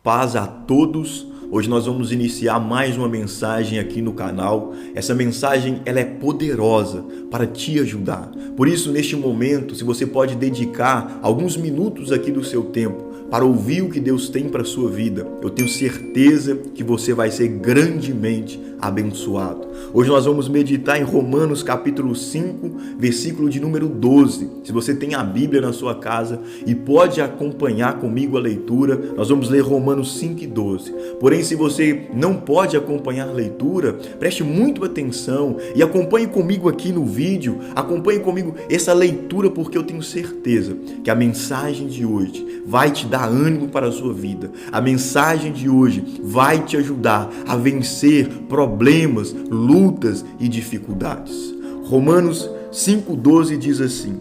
Paz a todos. Hoje nós vamos iniciar mais uma mensagem aqui no canal. Essa mensagem ela é poderosa para te ajudar. Por isso, neste momento, se você pode dedicar alguns minutos aqui do seu tempo para ouvir o que Deus tem para a sua vida, eu tenho certeza que você vai ser grandemente abençoado. Hoje nós vamos meditar em Romanos capítulo 5, versículo de número 12. Se você tem a Bíblia na sua casa e pode acompanhar comigo a leitura, nós vamos ler Romanos 5 e 12. Porém, se você não pode acompanhar a leitura, preste muito atenção e acompanhe comigo aqui no vídeo, acompanhe comigo essa leitura, porque eu tenho certeza que a mensagem de hoje vai te dar ânimo para a sua vida. A mensagem de hoje vai te ajudar a vencer problemas, lutas e dificuldades. Romanos 5,12 diz assim: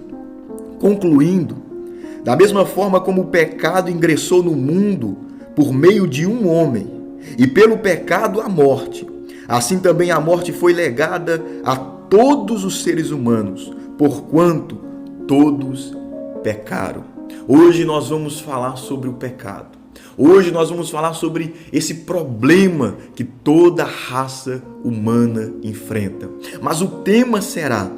concluindo, da mesma forma como o pecado ingressou no mundo por meio de um homem, e pelo pecado a morte, assim também a morte foi legada a todos os seres humanos, porquanto todos pecaram. Hoje nós vamos falar sobre o pecado. Hoje nós vamos falar sobre esse problema que toda raça humana enfrenta. Mas o tema será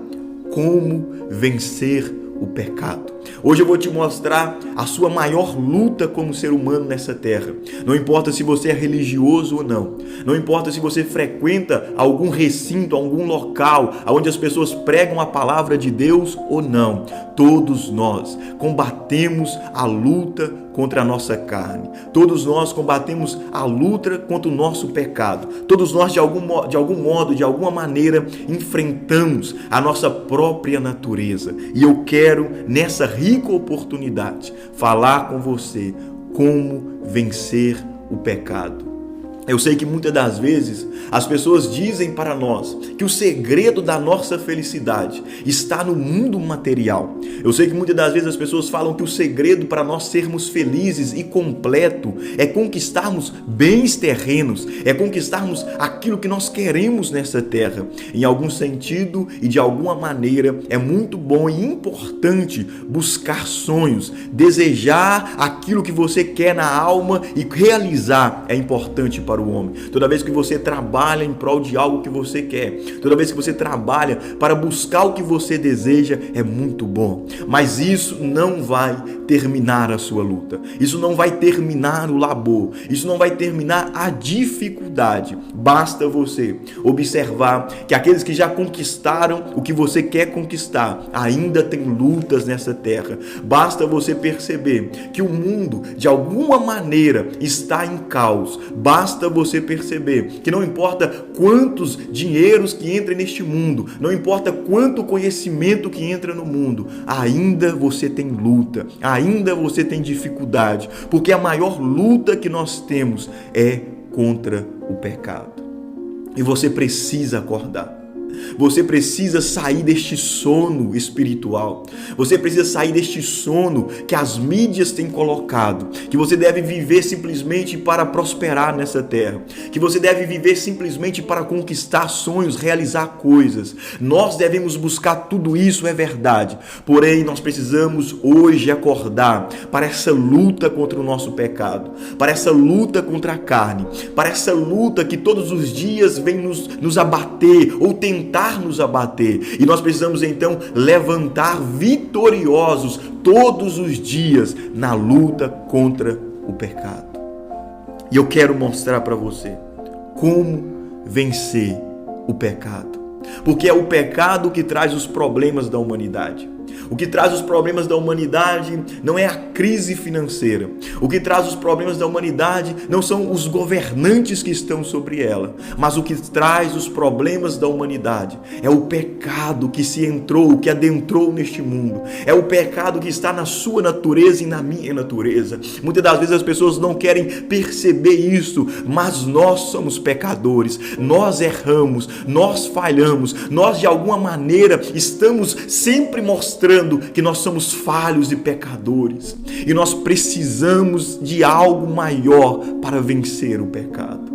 como vencer o pecado. Hoje eu vou te mostrar a sua maior luta como ser humano nessa terra. Não importa se você é religioso ou não. Não importa se você frequenta algum recinto, algum local onde as pessoas pregam a palavra de Deus ou não. Todos nós combatemos a luta contra a nossa carne. Todos nós combatemos a luta contra o nosso pecado. Todos nós, de algum modo, de alguma maneira, enfrentamos a nossa própria natureza. E eu quero, nessa rica oportunidade, falar com você como vencer o pecado. Eu sei que muitas das vezes as pessoas dizem para nós que o segredo da nossa felicidade está no mundo material. Eu sei que muitas das vezes as pessoas falam que o segredo para nós sermos felizes e completo é conquistarmos bens terrenos, é conquistarmos aquilo que nós queremos nessa terra. Em algum sentido e de alguma maneira é muito bom e importante buscar sonhos, desejar aquilo que você quer na alma e realizar é importante para o homem. Toda vez que você trabalha em prol de algo que você quer, toda vez que você trabalha para buscar o que você deseja, é muito bom. Mas isso não vai terminar a sua luta. Isso não vai terminar o labor. Isso não vai terminar a dificuldade. Basta você observar que aqueles que já conquistaram o que você quer conquistar ainda tem lutas nessa terra. Basta você perceber que o mundo, de alguma maneira, está em caos. Basta você perceber que não importa quantos dinheiros que entrem neste mundo, não importa quanto conhecimento que entra no mundo, ainda você tem luta, ainda você tem dificuldade, porque a maior luta que nós temos é contra o pecado. E você precisa acordar. Você precisa sair deste sono espiritual. Você precisa sair deste sono que as mídias têm colocado. Que você deve viver simplesmente para prosperar nessa terra. Que você deve viver simplesmente para conquistar sonhos, realizar coisas. Nós devemos buscar tudo isso, é verdade. Porém, nós precisamos hoje acordar para essa luta contra o nosso pecado. Para essa luta contra a carne. Para essa luta que todos os dias vem nos abater ou tentar nos abater, e nós precisamos então levantar vitoriosos todos os dias na luta contra o pecado. E eu quero mostrar para você como vencer o pecado, porque é o pecado que traz os problemas da humanidade. O que traz os problemas da humanidade não é a crise financeira. O que traz os problemas da humanidade não são os governantes que estão sobre ela. Mas o que traz os problemas da humanidade é o pecado que que adentrou neste mundo. É o pecado que está na sua natureza e na minha natureza. Muitas das vezes as pessoas não querem perceber isso, mas nós somos pecadores. Nós erramos, nós falhamos, nós de alguma maneira estamos sempre mostrando que nós somos falhos e pecadores, e nós precisamos de algo maior para vencer o pecado.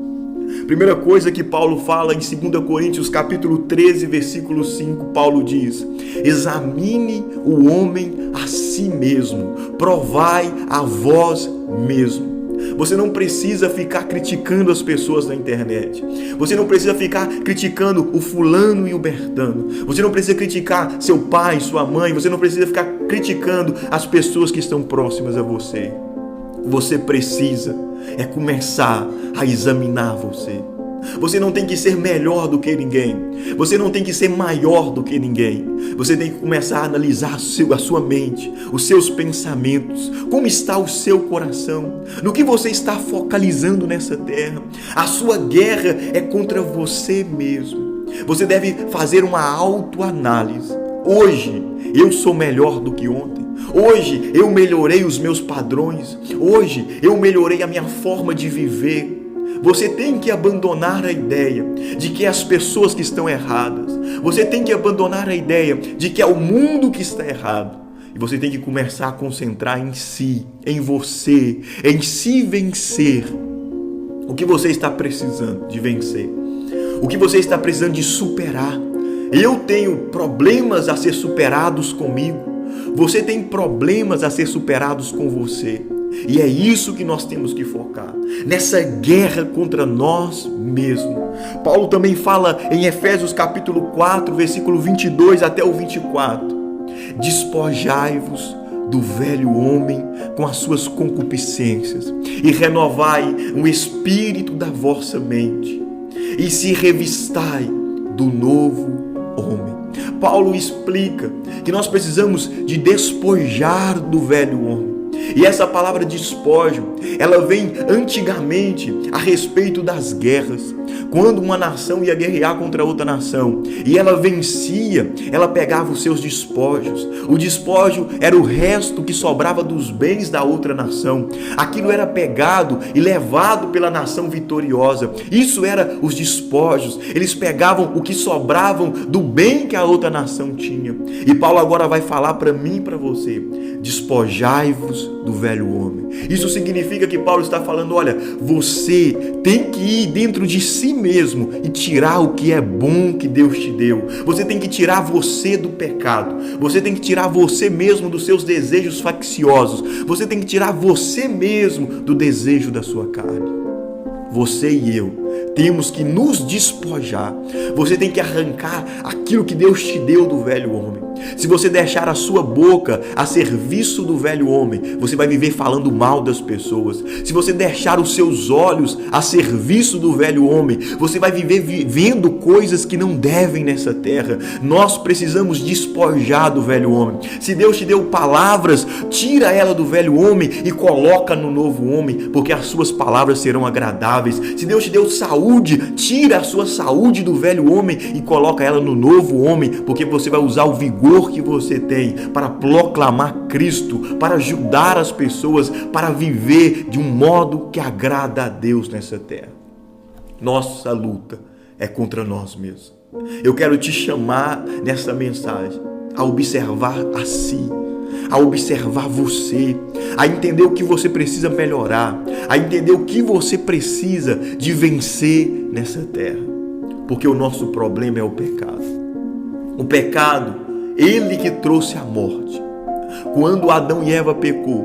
Primeira coisa que Paulo fala em 2 Coríntios capítulo 13, versículo 5, Paulo diz: examine o homem a si mesmo, provai a vós mesmo. Você não precisa ficar criticando as pessoas na internet. Você não precisa ficar criticando o fulano e o bertano. Você não precisa criticar seu pai, sua mãe. Você não precisa ficar criticando as pessoas que estão próximas a você. Você precisa começar a examinar você. Você não tem que ser melhor do que ninguém. Você não tem que ser maior do que ninguém. Você tem que começar a analisar a sua mente, os seus pensamentos, como está o seu coração, no que você está focalizando nessa terra. A sua guerra é contra você mesmo. Você deve fazer uma autoanálise. Hoje eu sou melhor do que ontem. Hoje eu melhorei os meus padrões. Hoje eu melhorei a minha forma de viver. Você tem que abandonar a ideia de que é as pessoas que estão erradas. Você tem que abandonar a ideia de que é o mundo que está errado. E você tem que começar a concentrar em si, em você, em se vencer. O que você está precisando de vencer? O que você está precisando de superar? Eu tenho problemas a ser superados comigo. Você tem problemas a ser superados com você. E é isso que nós temos que focar, nessa guerra contra nós mesmos. Paulo também fala em Efésios capítulo 4, versículo 22 até o 24. Despojai-vos do velho homem com as suas concupiscências e renovai o espírito da vossa mente e se revistai do novo homem. Paulo explica que nós precisamos de despojar do velho homem. E essa palavra despojo, ela vem antigamente a respeito das guerras. Quando uma nação ia guerrear contra outra nação e ela vencia, ela pegava os seus despojos. O despojo era o resto que sobrava dos bens da outra nação. Aquilo era pegado e levado pela nação vitoriosa. Isso era os despojos. Eles pegavam o que sobravam do bem que a outra nação tinha. E Paulo agora vai falar para mim e para você: despojai-vos do velho homem. Isso significa que Paulo está falando: olha, você tem que ir dentro de si mesmo e tirar o que é bom que Deus te deu. Você tem que tirar você do pecado. Você tem que tirar você mesmo dos seus desejos facciosos. Você tem que tirar você mesmo do desejo da sua carne. Você e eu temos que nos despojar. Você tem que arrancar aquilo que Deus te deu do velho homem. Se você deixar a sua boca a serviço do velho homem, você vai viver falando mal das pessoas. Se você deixar os seus olhos a serviço do velho homem, você vai viver vendo coisas que não devem nessa terra. Nós precisamos despojar do velho homem. Se Deus te deu palavras, tira ela do velho homem e coloca no novo homem, porque as suas palavras serão agradáveis. Se Deus te deu saúde, tira a sua saúde do velho homem e coloca ela no novo homem, porque você vai usar o vigor que você tem para proclamar Cristo, para ajudar as pessoas, para viver de um modo que agrada a Deus nessa terra. Nossa luta é contra nós mesmos. Eu quero te chamar nessa mensagem a observar a si, a observar você, a entender o que você precisa melhorar, a entender o que você precisa de vencer nessa terra. Porque o nosso problema é o pecado. O pecado, ele que trouxe a morte. Quando Adão e Eva pecou,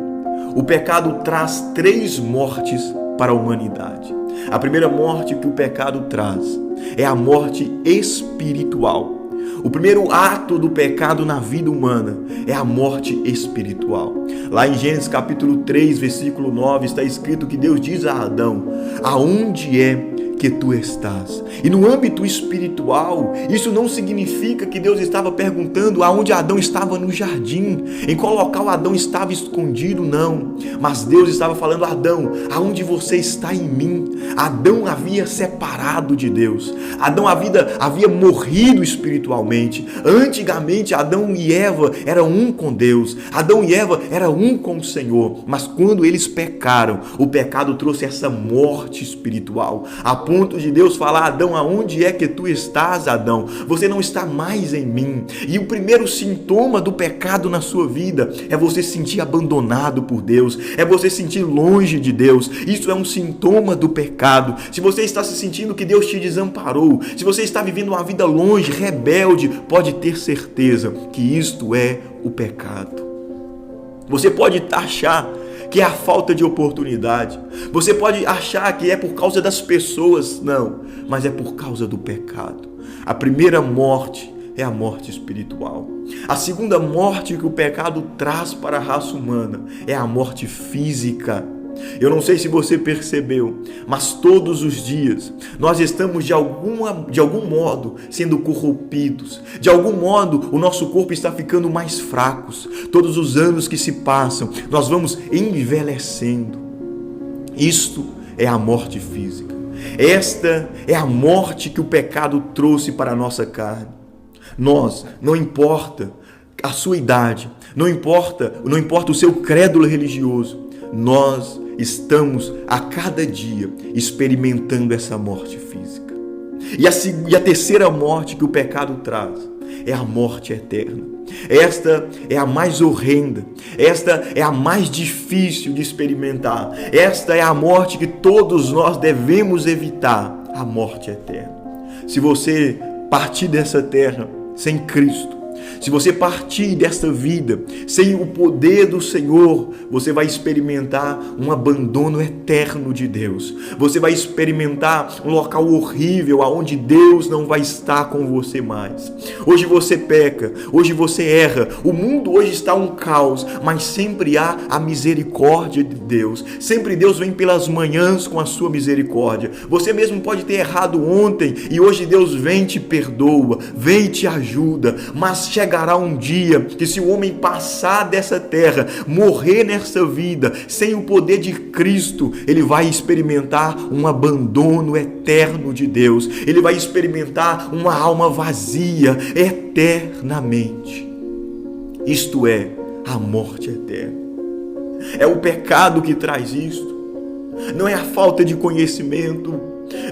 o pecado traz 3 mortes para a humanidade. A primeira morte que o pecado traz é a morte espiritual. O primeiro ato do pecado na vida humana é a morte espiritual. Lá em Gênesis capítulo 3, versículo 9, está escrito que Deus diz a Adão: aonde é que tu estás? E no âmbito espiritual, isso não significa que Deus estava perguntando aonde Adão estava no jardim, em qual local Adão estava escondido, não. Mas Deus estava falando: Adão, aonde você está em mim? Adão havia separado de Deus. Adão havia morrido espiritualmente. Antigamente, Adão e Eva eram um com Deus. Adão e Eva eram um com o Senhor. Mas quando eles pecaram, o pecado trouxe essa morte espiritual. A ponto de Deus falar: Adão, aonde é que tu estás, Adão? Você não está mais em mim. E o primeiro sintoma do pecado na sua vida é você se sentir abandonado por Deus, é você se sentir longe de Deus. Isso é um sintoma do pecado. Se você está se sentindo que Deus te desamparou, se você está vivendo uma vida longe, rebelde, pode ter certeza que isto é o pecado. Você pode achar que é a falta de oportunidade. Você pode achar que é por causa das pessoas. Não, mas é por causa do pecado. A primeira morte é a morte espiritual. A segunda morte que o pecado traz para a raça humana é a morte física. Eu não sei se você percebeu, mas todos os dias nós estamos de algum modo sendo corrompidos. De algum modo o nosso corpo está ficando mais fraco. Todos os anos que se passam, nós vamos envelhecendo. Isto é a morte física. Esta é a morte que o pecado trouxe para a nossa carne. Nós, não importa a sua idade, não importa o seu credo religioso, nós estamos a cada dia experimentando essa morte física. E a terceira morte que o pecado traz é a morte eterna. Esta é a mais horrenda, esta é a mais difícil de experimentar, esta é a morte que todos nós devemos evitar, a morte eterna. Se você partir dessa terra sem Cristo, se você partir desta vida sem o poder do Senhor, você vai experimentar um abandono eterno de Deus. Você vai experimentar um local horrível onde Deus não vai estar com você mais. Hoje você peca, hoje você erra. O mundo hoje está um caos, mas sempre há a misericórdia de Deus. Sempre Deus vem pelas manhãs com a sua misericórdia. Você mesmo pode ter errado ontem e hoje Deus vem e te perdoa, vem e te ajuda, mas chegará um dia que, se o homem passar dessa terra, morrer nessa vida, sem o poder de Cristo, ele vai experimentar um abandono eterno de Deus. Ele vai experimentar uma alma vazia eternamente. Isto é a morte eterna. É o pecado que traz isto. Não é a falta de conhecimento,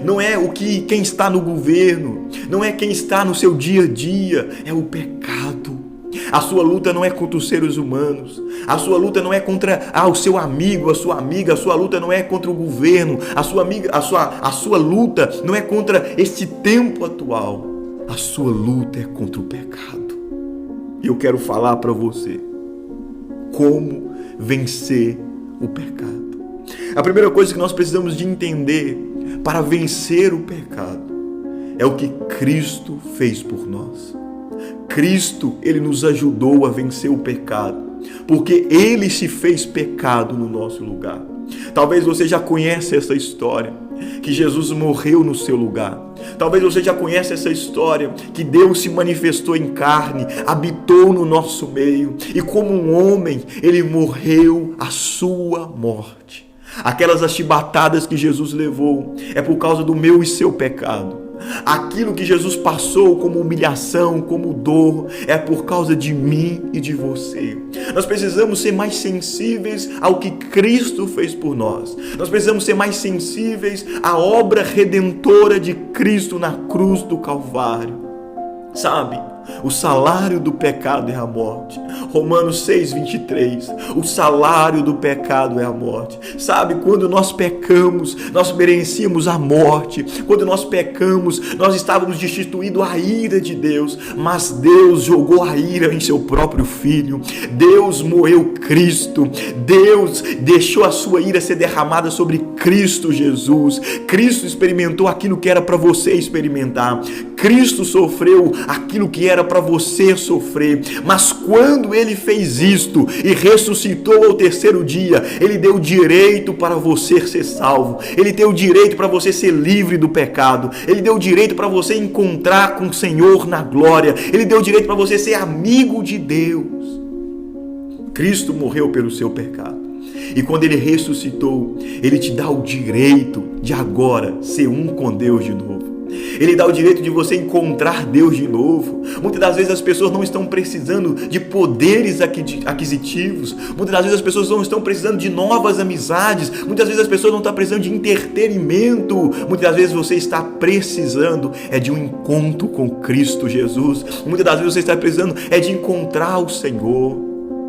não é quem está no governo, não é quem está no seu dia a dia, é o pecado. A sua luta não é contra os seres humanos, a sua luta não é contra o seu amigo, a sua amiga, a sua luta não é contra o governo, a sua luta não é contra este tempo atual, a sua luta é contra o pecado. E eu quero falar para você como vencer o pecado. A primeira coisa que nós precisamos de entender para vencer o pecado é o que Cristo fez por nós. Cristo, ele nos ajudou a vencer o pecado, porque ele se fez pecado no nosso lugar. Talvez você já conheça essa história, que Jesus morreu no seu lugar. Talvez você já conheça essa história, que Deus se manifestou em carne, habitou no nosso meio, e como um homem, ele morreu a sua morte. Aquelas chibatadas que Jesus levou é por causa do meu e seu pecado. Aquilo que Jesus passou como humilhação, como dor, é por causa de mim e de você. Nós precisamos ser mais sensíveis ao que Cristo fez por nós. Nós precisamos ser mais sensíveis à obra redentora de Cristo na cruz do Calvário. Sabe? O salário do pecado é a morte. Romanos 6:23. O salário do pecado é a morte. Sabe, quando nós pecamos, nós merecíamos a morte. Quando nós pecamos, nós estávamos destituídos à ira de Deus. Mas Deus jogou a ira em seu próprio Filho. Deus moeu Cristo. Deus deixou a sua ira ser derramada sobre Cristo Jesus. Cristo experimentou aquilo que era para você experimentar. Cristo sofreu aquilo que era para você sofrer, mas quando ele fez isto e ressuscitou ao terceiro dia, ele deu direito para você ser salvo, ele deu direito para você ser livre do pecado, ele deu direito para você encontrar com o Senhor na glória, ele deu direito para você ser amigo de Deus. Cristo morreu pelo seu pecado. E quando ele ressuscitou, ele te dá o direito de agora ser um com Deus de novo. Ele dá o direito de você encontrar Deus de novo. Muitas das vezes as pessoas não estão precisando de poderes aquisitivos. Muitas das vezes as pessoas não estão precisando de novas amizades. Muitas vezes as pessoas não estão precisando de entretenimento. Muitas das vezes você está precisando de um encontro com Cristo Jesus. Muitas das vezes você está precisando de encontrar o Senhor.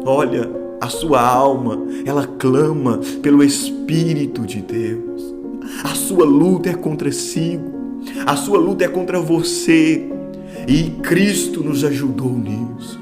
Olha, a sua alma, ela clama pelo Espírito de Deus. A sua luta é consigo. A sua luta é contra você. E Cristo nos ajudou nisso.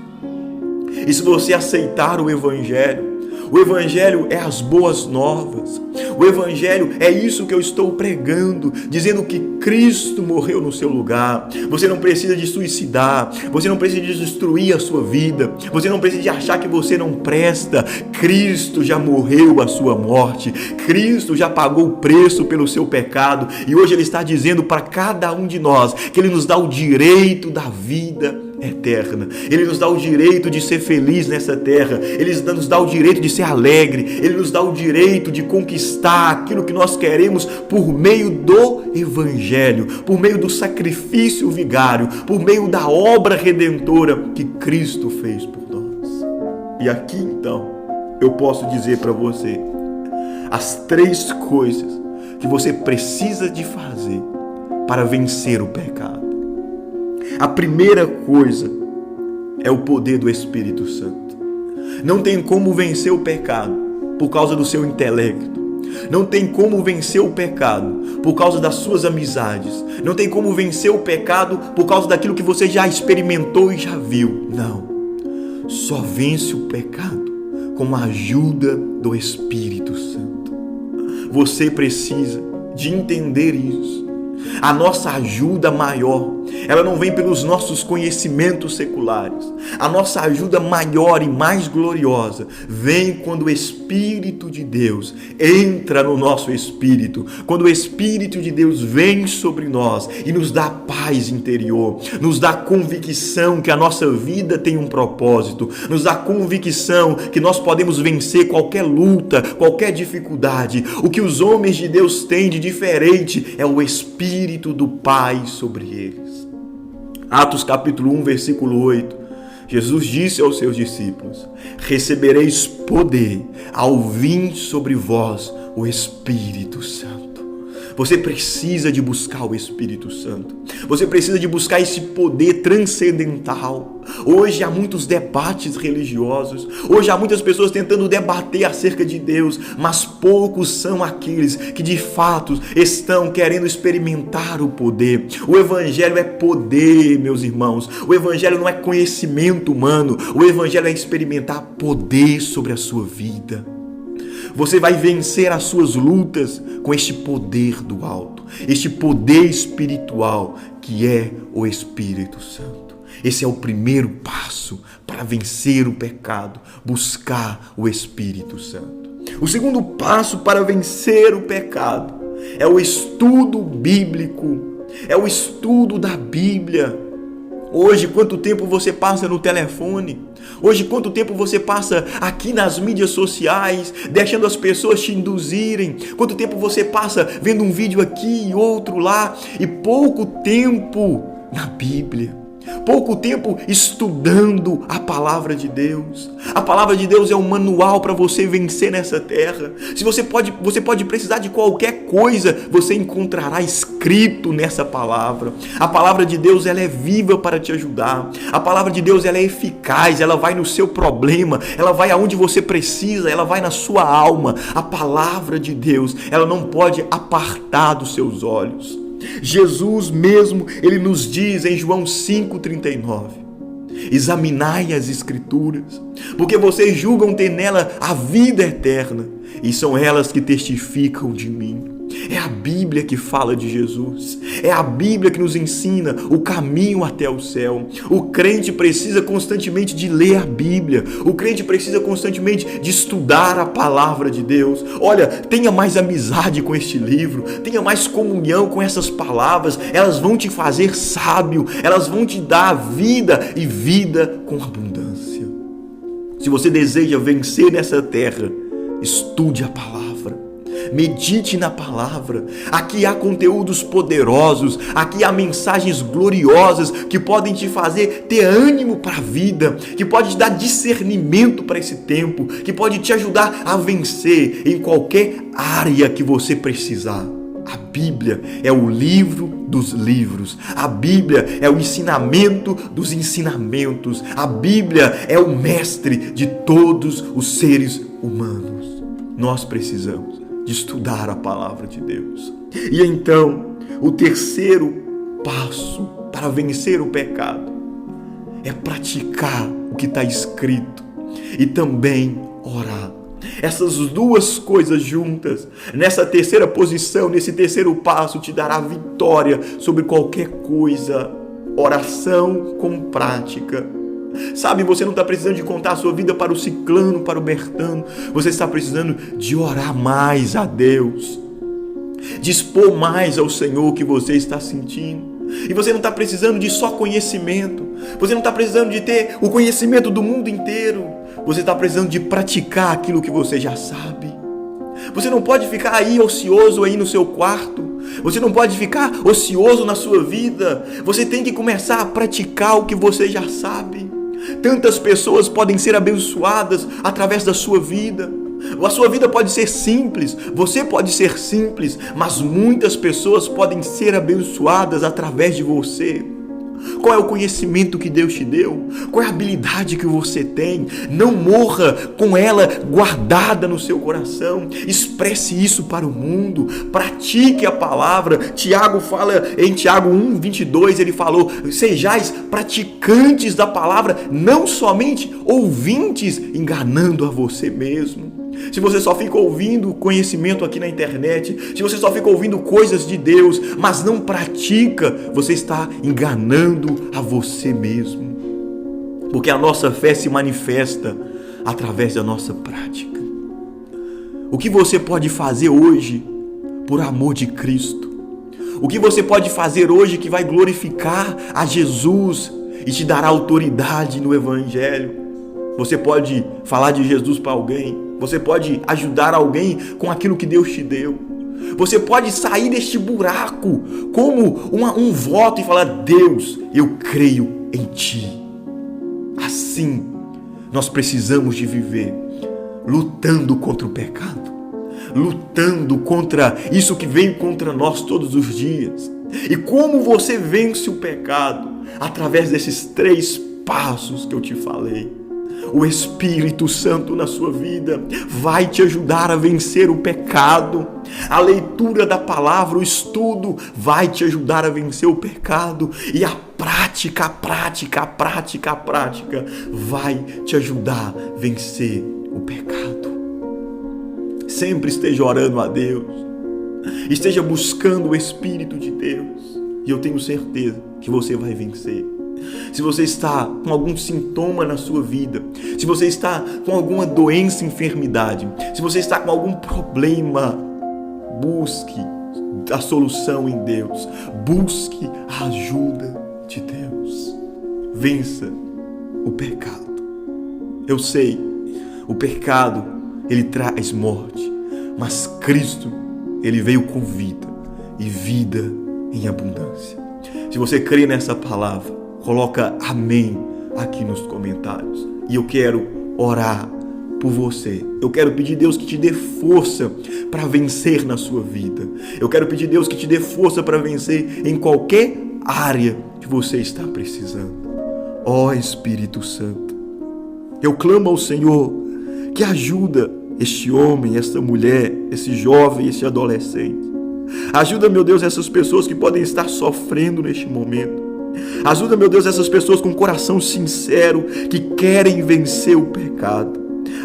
E se você aceitar o Evangelho, O Evangelho é as boas novas. O Evangelho é isso que eu estou pregando, dizendo que Cristo morreu no seu lugar. Você não precisa de suicidar, você não precisa de destruir a sua vida, você não precisa de achar que você não presta. Cristo já morreu a sua morte, Cristo já pagou o preço pelo seu pecado e hoje Ele está dizendo para cada um de nós que Ele nos dá o direito da vida eterna. Ele nos dá o direito de ser feliz nessa terra. Ele nos dá o direito de ser alegre. Ele nos dá o direito de conquistar aquilo que nós queremos por meio do Evangelho, por meio do sacrifício vigário, por meio da obra redentora que Cristo fez por nós. E aqui então eu posso dizer para você as 3 coisas que você precisa de fazer para vencer o pecado. A primeira coisa é o poder do Espírito Santo. Não tem como vencer o pecado por causa do seu intelecto. Não tem como vencer o pecado por causa das suas amizades. Não tem como vencer o pecado por causa daquilo que você já experimentou e já viu. Não. Só vence o pecado com a ajuda do Espírito Santo. Você precisa de entender isso. A nossa ajuda maior, ela não vem pelos nossos conhecimentos seculares. A nossa ajuda maior e mais gloriosa vem quando o Espírito de Deus entra no nosso espírito, quando o Espírito de Deus vem sobre nós e nos dá paz interior, nos dá convicção que a nossa vida tem um propósito, nos dá convicção que nós podemos vencer qualquer luta, qualquer dificuldade. O que os homens de Deus têm de diferente é o Espírito do Pai sobre eles. Atos capítulo 1, versículo 8, Jesus disse aos seus discípulos: recebereis poder ao vir sobre vós o Espírito Santo. Você precisa de buscar o Espírito Santo. Você precisa de buscar esse poder transcendental. Hoje há muitos debates religiosos. Hoje há muitas pessoas tentando debater acerca de Deus, mas poucos são aqueles que de fato estão querendo experimentar o poder. O Evangelho é poder, meus irmãos. O Evangelho não é conhecimento humano. O Evangelho é experimentar poder sobre a sua vida. Você vai vencer as suas lutas com este poder do alto, este poder espiritual que é o Espírito Santo. Esse é o primeiro passo para vencer o pecado, buscar o Espírito Santo. O segundo passo para vencer o pecado é o estudo bíblico, é o estudo da Bíblia. Hoje, quanto tempo você passa no telefone? Hoje, quanto tempo você passa aqui nas mídias sociais, deixando as pessoas te induzirem? Quanto tempo você passa vendo um vídeo aqui e outro lá? E pouco tempo na Bíblia. Pouco tempo estudando a palavra de Deus. A palavra de Deus é um manual para você vencer nessa terra. Se você pode precisar de qualquer coisa, você encontrará escrito nessa palavra. A palavra de Deus, ela é viva para te ajudar. A palavra de Deus, ela é eficaz, ela vai no seu problema, ela vai aonde você precisa, ela vai na sua alma. A palavra de Deus, ela não pode apartar dos seus olhos. Jesus mesmo, ele nos diz em João 5,39: examinai as Escrituras, porque vocês julgam ter nela a vida eterna, e são elas que testificam de mim. É a Bíblia que fala de Jesus. É a Bíblia que nos ensina o caminho até o céu. O crente precisa constantemente de ler a Bíblia. O crente precisa constantemente de estudar a palavra de Deus. Olha, tenha mais amizade com este livro. Tenha mais comunhão com essas palavras. Elas vão te fazer sábio. Elas vão te dar vida e vida com abundância. Se você deseja vencer nessa terra, estude a palavra. Medite na palavra. Aqui há conteúdos poderosos, aqui há mensagens gloriosas que podem te fazer ter ânimo para a vida, que pode te dar discernimento para esse tempo, que pode te ajudar a vencer em qualquer área que você precisar. A Bíblia é o livro dos livros. A Bíblia é o ensinamento dos ensinamentos. A Bíblia é o mestre de todos os seres humanos. Nós precisamos de estudar a palavra de Deus. E então, o terceiro passo para vencer o pecado é praticar o que está escrito e também orar. Essas duas coisas juntas, nessa terceira posição, nesse terceiro passo, te dará vitória sobre qualquer coisa. Oração com prática. Sabe, você não está precisando de contar a sua vida para o ciclano, para o bertano. Você está precisando de orar mais a Deus, de expor mais ao Senhor o que você está sentindo. E você não está precisando de só conhecimento. Você não está precisando de ter o conhecimento do mundo inteiro. Você está precisando de praticar aquilo que você já sabe. Você não pode ficar aí ocioso aí no seu quarto. Você não pode ficar ocioso na sua vida. Você tem que começar a praticar o que você já sabe. Tantas pessoas podem ser abençoadas através da sua vida. A sua vida pode ser simples, você pode ser simples, mas muitas pessoas podem ser abençoadas através de você. Qual é o conhecimento que Deus te deu? Qual é a habilidade que você tem? Não morra com ela guardada no seu coração. Expresse isso para o mundo. Pratique a palavra. Tiago fala em Tiago 1:22, ele falou: sejais praticantes da palavra, não somente ouvintes, enganando a você mesmo. Se você só fica ouvindo conhecimento aqui na internet, se você só fica ouvindo coisas de Deus, mas não pratica, você está enganando a você mesmo. Porque a nossa fé se manifesta através da nossa prática. O que você pode fazer hoje por amor de Cristo? O que você pode fazer hoje que vai glorificar a Jesus e te dará autoridade no Evangelho? Você pode falar de Jesus para alguém. Você pode ajudar alguém com aquilo que Deus te deu. Você pode sair deste buraco como um voto e falar: Deus, eu creio em Ti. Assim, nós precisamos de viver lutando contra o pecado, lutando contra isso que vem contra nós todos os dias. E como você vence o pecado? Através desses 3 passos que eu te falei. O Espírito Santo na sua vida vai te ajudar a vencer o pecado. A leitura da palavra, o estudo vai te ajudar a vencer o pecado. E a prática vai te ajudar a vencer o pecado. Sempre esteja orando a Deus. Esteja buscando o Espírito de Deus. E eu tenho certeza que você vai vencer. Se você está com algum sintoma na sua vida, se você está com alguma doença, enfermidade, se você está com algum problema, busque a solução em Deus. Busque a ajuda de Deus. Vença o pecado. Eu sei, o pecado, ele traz morte, mas Cristo, ele veio com vida e vida em abundância. Se você crê nessa palavra, coloca amém aqui nos comentários. E eu quero orar por você. Eu quero pedir a Deus que te dê força para vencer na sua vida. Eu quero pedir a Deus que te dê força para vencer em qualquer área que você está precisando. Ó Espírito Santo, eu clamo ao Senhor que ajuda este homem, esta mulher, esse jovem, esse adolescente. Ajuda, meu Deus, essas pessoas que podem estar sofrendo neste momento. Ajuda, meu Deus, essas pessoas com coração sincero que querem vencer o pecado.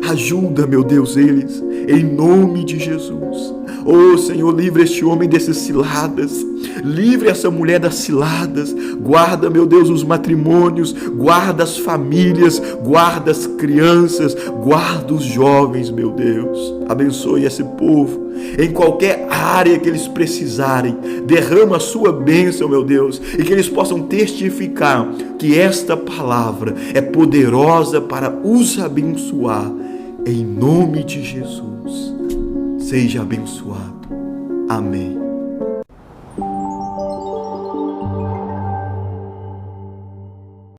Ajuda, meu Deus, eles, em nome de Jesus. Oh, Senhor, livre este homem dessas ciladas. Livre essa mulher das ciladas. Guarda, meu Deus, os matrimônios. Guarda as famílias. Guarda as crianças. Guarda os jovens, meu Deus. Abençoe esse povo. Em qualquer área que eles precisarem, derrama a sua bênção, meu Deus, e que eles possam testificar que esta palavra é poderosa para os abençoar. Em nome de Jesus, seja abençoado. Amém.